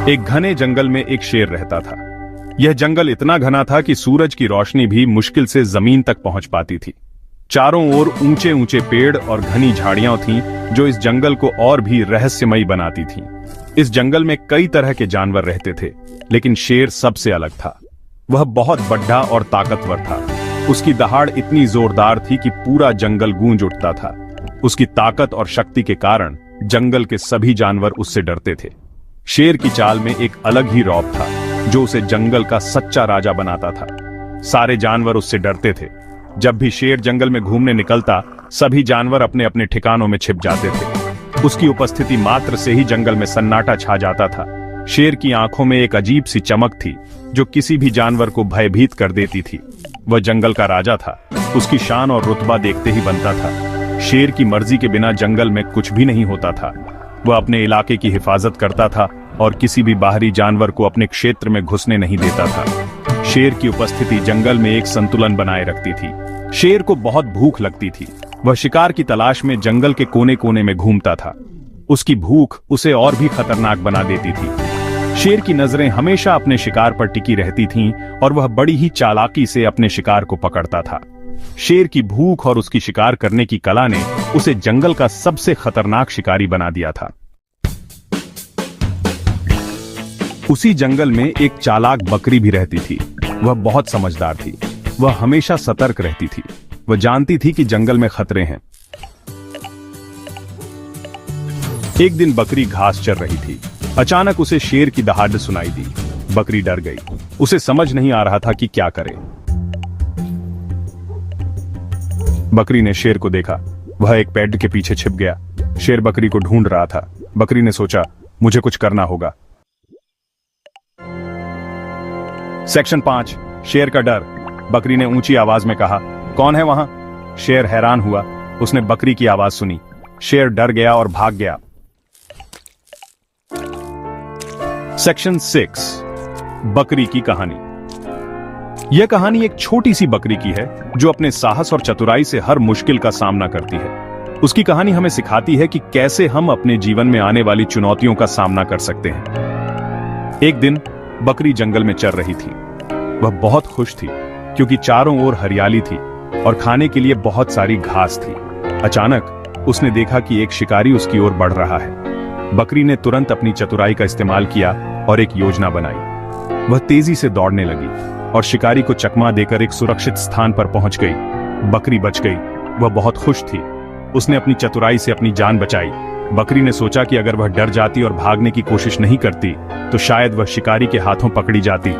एक घने जंगल में एक शेर रहता था। यह जंगल इतना घना था कि सूरज की रोशनी भी मुश्किल से जमीन तक पहुंच पाती थी। चारों ओर ऊंचे ऊंचे पेड़ और घनी झाड़ियां थीं, जो इस जंगल को और भी रहस्यमयी बनाती थीं। इस जंगल में कई तरह के जानवर रहते थे, लेकिन शेर सबसे अलग था। वह बहुत बड़ा और ताकतवर था। उसकी दहाड़ इतनी जोरदार थी कि पूरा जंगल गूंज उठता था। उसकी ताकत और शक्ति के कारण जंगल के सभी जानवर उससे डरते थे। शेर की चाल में एक अलग ही रौब था, जो उसे जंगल का सच्चा राजा बनाता था। सारे जानवर उससे डरते थे। जब भी शेर जंगल में घूमने निकलता, सभी जानवर अपने अपने ठिकानों में छिप जाते थे। उसकी उपस्थिति मात्र से ही जंगल में सन्नाटा छा जाता था। शेर की आंखों में एक अजीब सी चमक थी, जो किसी भी जानवर को भयभीत कर देती थी। वह जंगल का राजा था। उसकी शान और रुतबा देखते ही बनता था। शेर की मर्जी के बिना जंगल में कुछ भी नहीं होता था। वह अपने इलाके की हिफाजत करता था और किसी भी बाहरी जानवर को अपने क्षेत्र में घुसने नहीं देता था। शेर की उपस्थिति जंगल में एक संतुलन बनाए रखती थी। शेर को बहुत भूख लगती थी। वह शिकार की तलाश में जंगल के कोने कोने में घूमता था। उसकी भूख उसे और भी खतरनाक बना देती थी। शेर की नजरें हमेशा अपने शिकार पर टिकी रहती थीं और वह बड़ी ही चालाकी से अपने शिकार को पकड़ता था। शेर की भूख और उसकी शिकार करने की कला ने उसे जंगल का सबसे खतरनाक शिकारी बना दिया था। उसी जंगल में एक चालाक बकरी भी रहती थी। वह बहुत समझदार थी। वह हमेशा सतर्क रहती थी। वह जानती थी कि जंगल में खतरे हैं। एक दिन बकरी घास चर रही थी। अचानक उसे शेर की दहाड़ सुनाई दी। बकरी डर गई। उसे समझ नहीं आ रहा था कि क्या करे। बकरी ने शेर को देखा। वह एक पेड़ के पीछे छिप गया। शेर बकरी को ढूंढ रहा था। बकरी ने सोचा, मुझे कुछ करना होगा। सेक्शन 5, शेर का डर। बकरी ने ऊंची आवाज में कहा, कौन है वहां? शेर हैरान हुआ। उसने बकरी की आवाज सुनी। शेर डर गया और भाग गया। सेक्शन 6, बकरी की कहानी। यह कहानी एक छोटी सी बकरी की है, जो अपने साहस और चतुराई से हर मुश्किल का सामना करती है। उसकी कहानी हमें सिखाती है कि कैसे हम अपने जीवन में आने वाली चुनौतियों का सामना कर सकते हैं। एक दिन बकरी जंगल में चर रही थी। वह बहुत खुश थी, क्योंकि चारों ओर हरियाली थी और खाने के लिए बहुत सारी घास थी। अचानक उसने देखा कि एक शिकारी उसकी ओर बढ़ रहा है। बकरी ने तुरंत अपनी चतुराई का इस्तेमाल किया और एक योजना बनाई। वह तेजी से दौड़ने लगी और शिकारी को चकमा देकर एक सुरक्षित स्थान पर पहुंच गई। बकरी बच गई। वह बहुत खुश थी। उसने अपनी चतुराई से अपनी जान बचाई। बकरी ने सोचा कि अगर वह डर जाती और भागने की कोशिश नहीं करती, तो शायद वह शिकारी के हाथों पकड़ी जाती।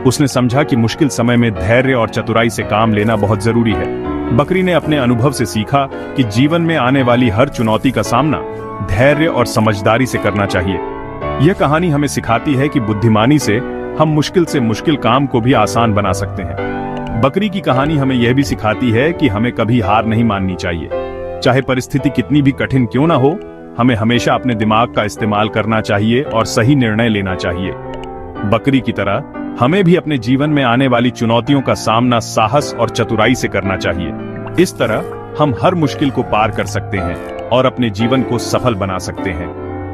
उसने समझा कि मुश्किल समय में धैर्य और चतुराई से काम लेना बहुत जरूरी है। बकरी ने अपने अनुभव से सीखा कि जीवन में आने वाली हर चुनौती का सामना धैर्य और समझदारी से करना चाहिए। यह कहानी हमें सिखाती है कि बुद्धिमानी से हम मुश्किल से मुश्किल काम को भी आसान बना सकते हैं। बकरी की कहानी हमें यह भी सिखाती है कि हमें कभी हार नहीं माननी चाहिए। चाहे परिस्थिति कितनी भी कठिन क्यों ना हो, हमें हमेशा अपने दिमाग का इस्तेमाल करना चाहिए और सही निर्णय लेना चाहिए। बकरी की तरह हमें भी अपने जीवन में आने वाली चुनौतियों का सामना साहस और चतुराई से करना चाहिए। इस तरह हम हर मुश्किल को पार कर सकते हैं और अपने जीवन को सफल बना सकते हैं।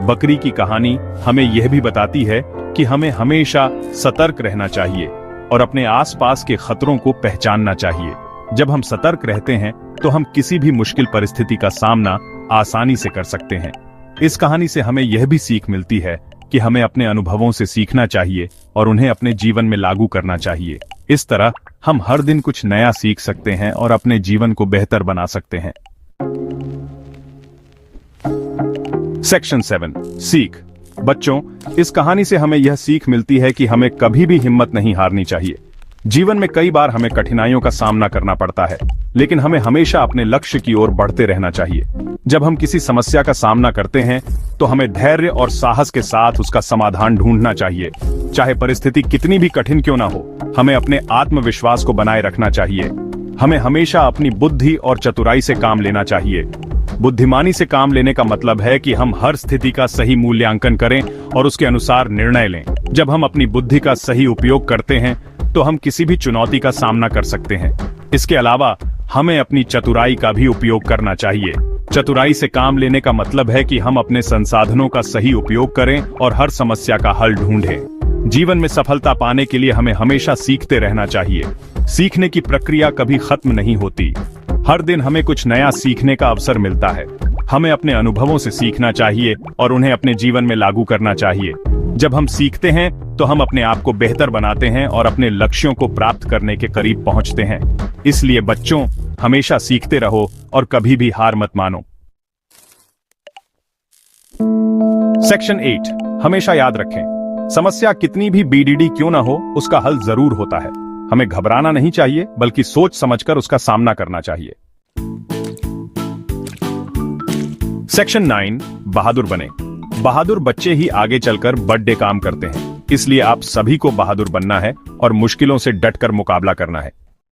बकरी की कहानी हमें यह भी बताती है कि हमें हमेशा सतर्क रहना चाहिए और अपने आसपास के खतरों को पहचानना चाहिए। जब हम सतर्क रहते हैं, तो हम किसी भी मुश्किल परिस्थिति का सामना आसानी से कर सकते हैं। इस कहानी से हमें यह भी सीख मिलती है कि हमें अपने अनुभवों से सीखना चाहिए और उन्हें अपने जीवन में लागू करना चाहिए। इस तरह हम हर दिन कुछ नया सीख सकते हैं और अपने जीवन को बेहतर बना सकते हैं। सेक्शन 7, सीख। बच्चों, इस कहानी से हमें यह सीख मिलती है कि हमें कभी भी हिम्मत नहीं हारनी चाहिए। जीवन में कई बार हमें कठिनाइयों का सामना करना पड़ता है, लेकिन हमें हमेशा अपने लक्ष्य की ओर बढ़ते रहना चाहिए। जब हम किसी समस्या का सामना करते हैं, तो हमें धैर्य और साहस के साथ उसका समाधान ढूंढना चाहिए। चाहे परिस्थिति कितनी भी कठिन क्यों ना हो, हमें अपने आत्मविश्वास को बनाए रखना चाहिए। हमें हमेशा अपनी बुद्धि और चतुराई से काम लेना चाहिए। बुद्धिमानी से काम लेने का मतलब है कि हम हर स्थिति का सही मूल्यांकन करें और उसके अनुसार निर्णय लें। जब हम अपनी बुद्धि का सही उपयोग करते हैं, तो हम किसी भी चुनौती का सामना कर सकते हैं। इसके अलावा हमें अपनी चतुराई का भी उपयोग करना चाहिए। चतुराई से काम लेने का मतलब है कि हम अपने संसाधनों का सही उपयोग करें और हर समस्या का हल ढूंढें। जीवन में सफलता पाने के लिए हमें हमेशा सीखते रहना चाहिए। सीखने की प्रक्रिया कभी खत्म नहीं होती। हर दिन हमें कुछ नया सीखने का अवसर मिलता है। हमें अपने अनुभवों से सीखना चाहिए और उन्हें अपने जीवन में लागू करना चाहिए। जब हम सीखते हैं तो हम अपने आप को बेहतर बनाते हैं और अपने लक्ष्यों को प्राप्त करने के करीब पहुंचते हैं। इसलिए बच्चों, हमेशा सीखते रहो और कभी भी हार मत मानो। सेक्शन 8, हमेशा याद रखें, समस्या कितनी भी बीडीडी क्यों ना हो, उसका हल जरूर होता है। हमें घबराना नहीं चाहिए, बल्कि सोच समझकर उसका सामना करना चाहिए। सेक्शन 9, बहादुर बने। बहादुर बच्चे ही आगे चलकर बड़े काम करते हैं। इसलिए आप सभी को बहादुर बनना है और मुश्किलों से डटकर मुकाबला करना है।